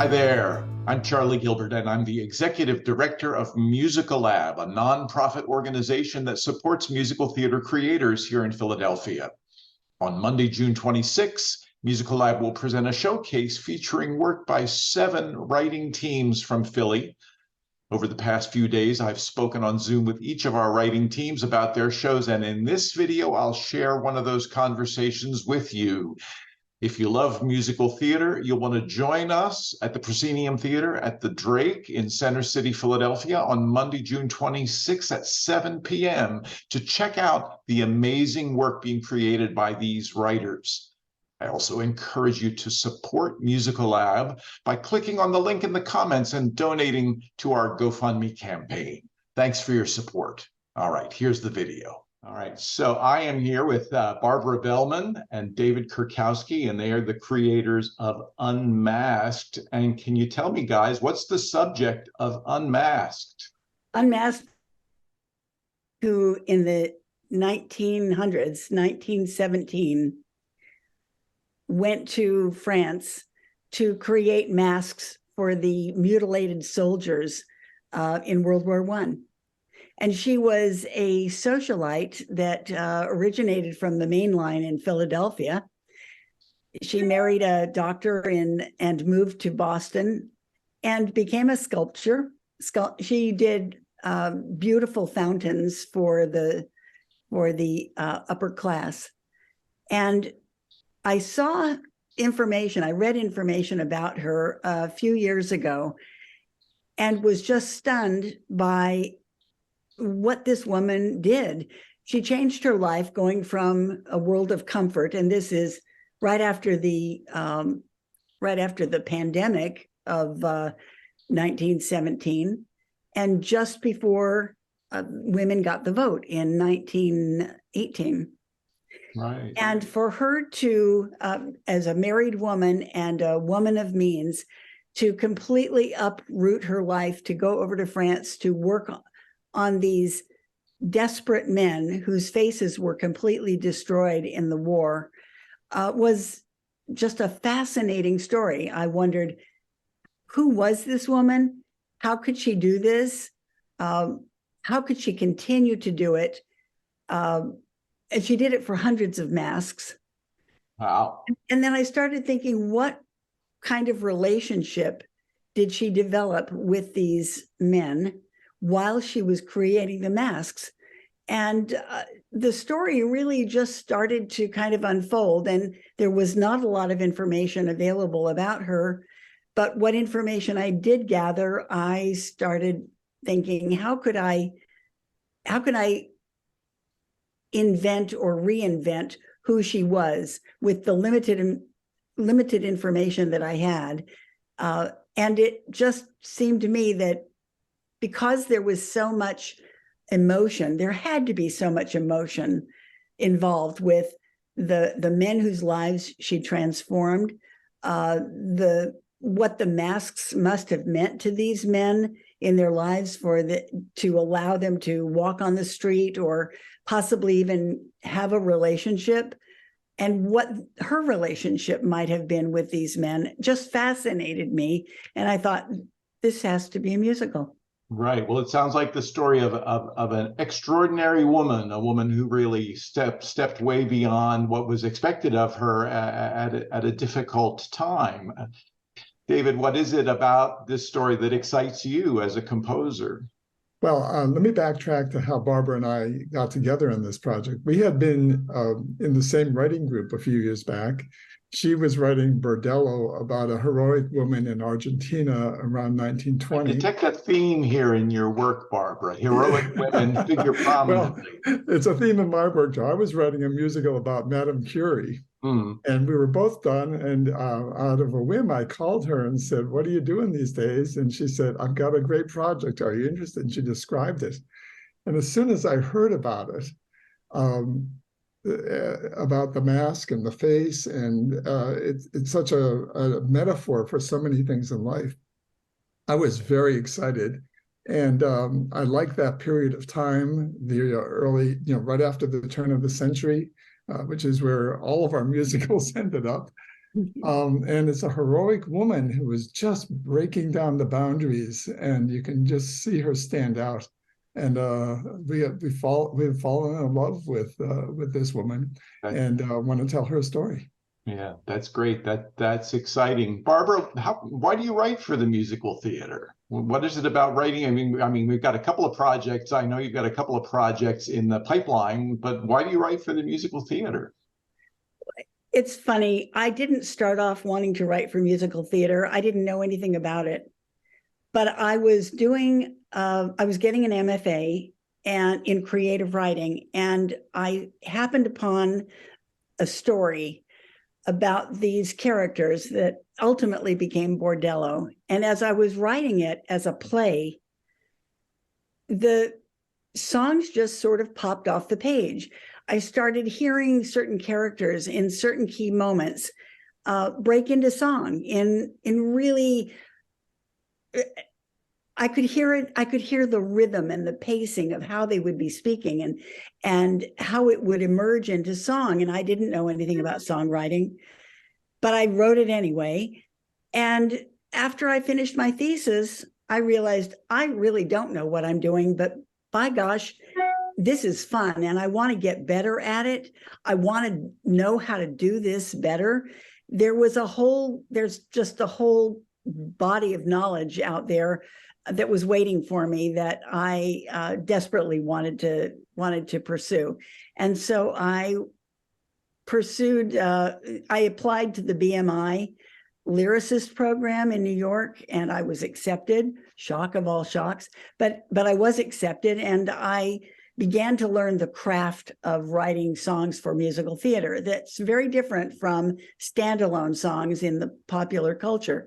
Hi there. I'm Charlie Gilbert, and I'm the Executive Director of Musical Lab, a nonprofit organization that supports musical theater creators here in Philadelphia. On Monday, June 26, Musical Lab will present a showcase featuring work by 7 writing teams from Philly. Over the past few days, I've spoken on Zoom with each of our writing teams about their shows, and in this video, I'll share one of those conversations with you. If you love musical theater, you'll want to join us at the Proscenium Theater at the Drake in Center City, Philadelphia on Monday, June 26th at 7 p.m. to check out the amazing work being created by these writers. I also encourage you to support Musical Lab by clicking on the link in the comments and donating to our GoFundMe campaign. Thanks for your support. All right, here's the video. All right, so I am here with Barbara Bellman and David Kurkowski, and they are the creators of Unmasked. And can you tell me, guys, what's the subject of Unmasked? Unmasked, who in the 1900s, 1917, went to France to create masks for the mutilated soldiers in World War I. And she was a socialite that originated from the main line in Philadelphia. She married a doctor and moved to Boston and became a sculptor. She did beautiful fountains for the upper class. And I saw information, I read information about her a few years ago and was just stunned by what this woman did. She changed her life, going from a world of comfort, and this is right after the pandemic of 1917, and just before women got the vote in 1918. Right. And for her to, as a married woman and a woman of means, to completely uproot her life, to go over to France to work on these desperate men whose faces were completely destroyed in the war, was just a fascinating story. I wondered, who was this woman? How could she do this? How could she continue to do it? And she did it for hundreds of masks. Wow. And then I started thinking, what kind of relationship did she develop with these men while she was creating the masks? And the story really just started to kind of unfold, and there was not a lot of information available about her. But what information I did gather, I started thinking, how could I invent or reinvent who she was with the limited information that I had? And it just seemed to me that because there was so much emotion, there had to be so much emotion involved with the men whose lives she transformed, what the masks must have meant to these men in their lives to allow them to walk on the street or possibly even have a relationship, and what her relationship might have been with these men just fascinated me. And I thought, this has to be a musical. Right. Well, it sounds like the story of an extraordinary woman, a woman who really stepped way beyond what was expected of her at a difficult time. David, what is it about this story that excites you as a composer? Well, let me backtrack to how Barbara and I got together on this project. We had been in the same writing group a few years back. She was writing Bordello, about a heroic woman in Argentina around 1920. I detect a theme here in your work, Barbara. Heroic women figure prominently. Well, it's a theme in my work, too. I was writing a musical about Madame Curie. And we were both done. And out of a whim, I called her and said, "What are you doing these days?" And she said, "I've got a great project. Are you interested?" And she described it. And as soon as I heard about it, about the mask and the face, and it's such a metaphor for so many things in life, I was very excited. And I like that period of time, the early, right after the turn of the century, which is where all of our musicals ended up. And it's a heroic woman who is just breaking down the boundaries, and you can just see her stand out. And we've fallen in love with this woman, and want to tell her story. Yeah, that's great. That's exciting. Barbara, why do you write for the musical theater? What is it about writing? I mean, we've got a couple of projects. I know you've got a couple of projects in the pipeline, but why do you write for the musical theater? It's funny. I didn't start off wanting to write for musical theater. I didn't know anything about it, but I was getting an MFA and in creative writing, and I happened upon a story about these characters that ultimately became Bordello. And as I was writing it as a play, the songs just sort of popped off the page. I started hearing certain characters in certain key moments break into song in really, I could hear it. I could hear the rhythm and the pacing of how they would be speaking and how it would emerge into song. And I didn't know anything about songwriting, but I wrote it anyway. And after I finished my thesis, I realized I really don't know what I'm doing, but by gosh, this is fun and I want to get better at it. I want to know how to do this better. There's just a whole body of knowledge out there that was waiting for me that I desperately wanted to pursue. And so I applied to the BMI lyricist program in New York, and I was accepted. Shock of all shocks, but I was accepted, and I began to learn the craft of writing songs for musical theater. That's very different from standalone songs in the popular culture.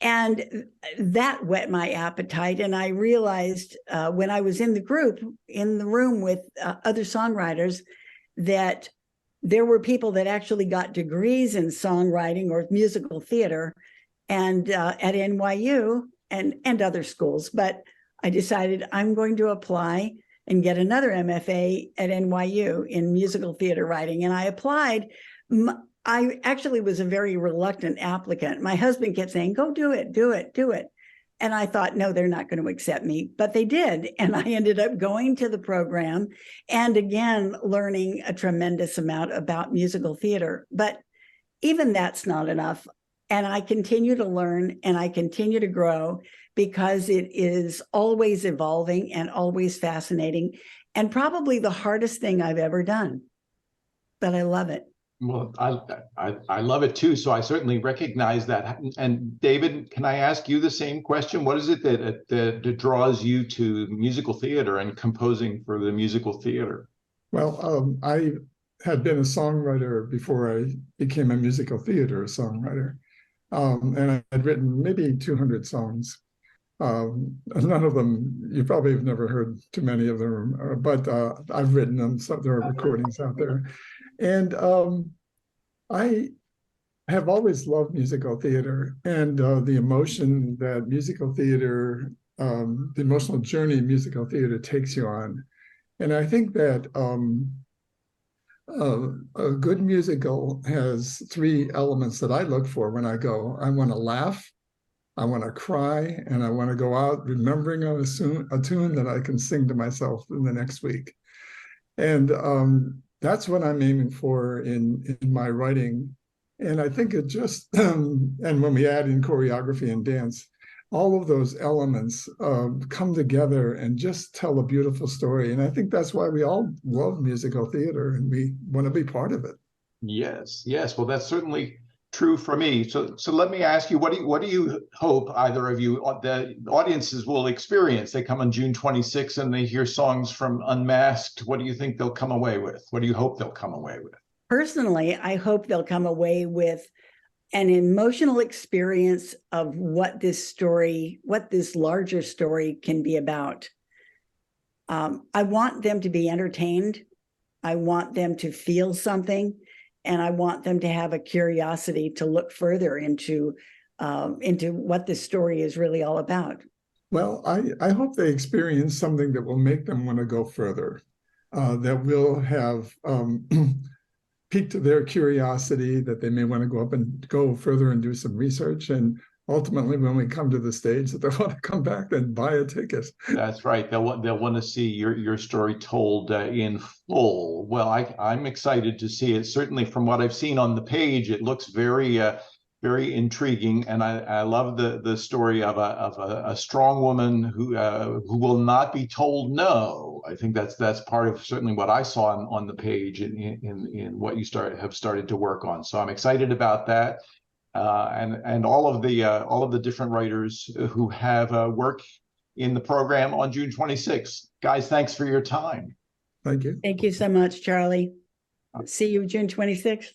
And that whet my appetite. And I realized when I was in the room with other songwriters, that there were people that actually got degrees in songwriting or musical theater and at NYU and other schools. But I decided I'm going to apply and get another MFA at NYU in musical theater writing. And I applied. I actually was a very reluctant applicant. My husband kept saying, go do it, do it, do it. And I thought, no, they're not going to accept me, but they did. And I ended up going to the program and again, learning a tremendous amount about musical theater. But even that's not enough. And I continue to learn and I continue to grow because it is always evolving and always fascinating and probably the hardest thing I've ever done. But I love it. Well, I love it too. So I certainly recognize that. And David, can I ask you the same question? What is it that draws you to musical theater and composing for the musical theater? Well, I had been a songwriter before I became a musical theater songwriter. And I had written maybe 200 songs. None of them, you probably have never heard too many of them, but I've written them, so there are recordings out there. And I have always loved musical theater and the emotion that musical theater, the emotional journey musical theater takes you on. And I think that a good musical has three elements that I look for when I go. I want to laugh, I want to cry, and I want to go out remembering a tune that I can sing to myself in the next week. And that's what I'm aiming for in my writing. And I think it just, and when we add in choreography and dance, all of those elements come together and just tell a beautiful story. And I think that's why we all love musical theater and we want to be part of it. Yes, yes. Well, that's certainly true for me. So let me ask you, what do you hope either of you, the audiences will experience? They come on June 26th and they hear songs from Unmasked. What do you think they'll come away with? What do you hope they'll come away with? Personally, I hope they'll come away with an emotional experience of what this larger story can be about. I want them to be entertained. I want them to feel something. And I want them to have a curiosity to look further into what this story is really all about. Well, I hope they experience something that will make them want to go further, that will have piqued their curiosity that they may want to go further and do some research. And ultimately, when we come to the stage, that they want to come back and buy a ticket. That's right. They'll want to see your story told in full. Well, I'm excited to see it. Certainly, from what I've seen on the page, it looks very intriguing, and I love the story of a strong woman who will not be told no. I think that's part of certainly what I saw on the page in what you have started to work on. So I'm excited about that. And all of the different writers who have work in the program on June 26th. Guys, thanks for your time. Thank you. Thank you so much, Charlie. See you June 26th.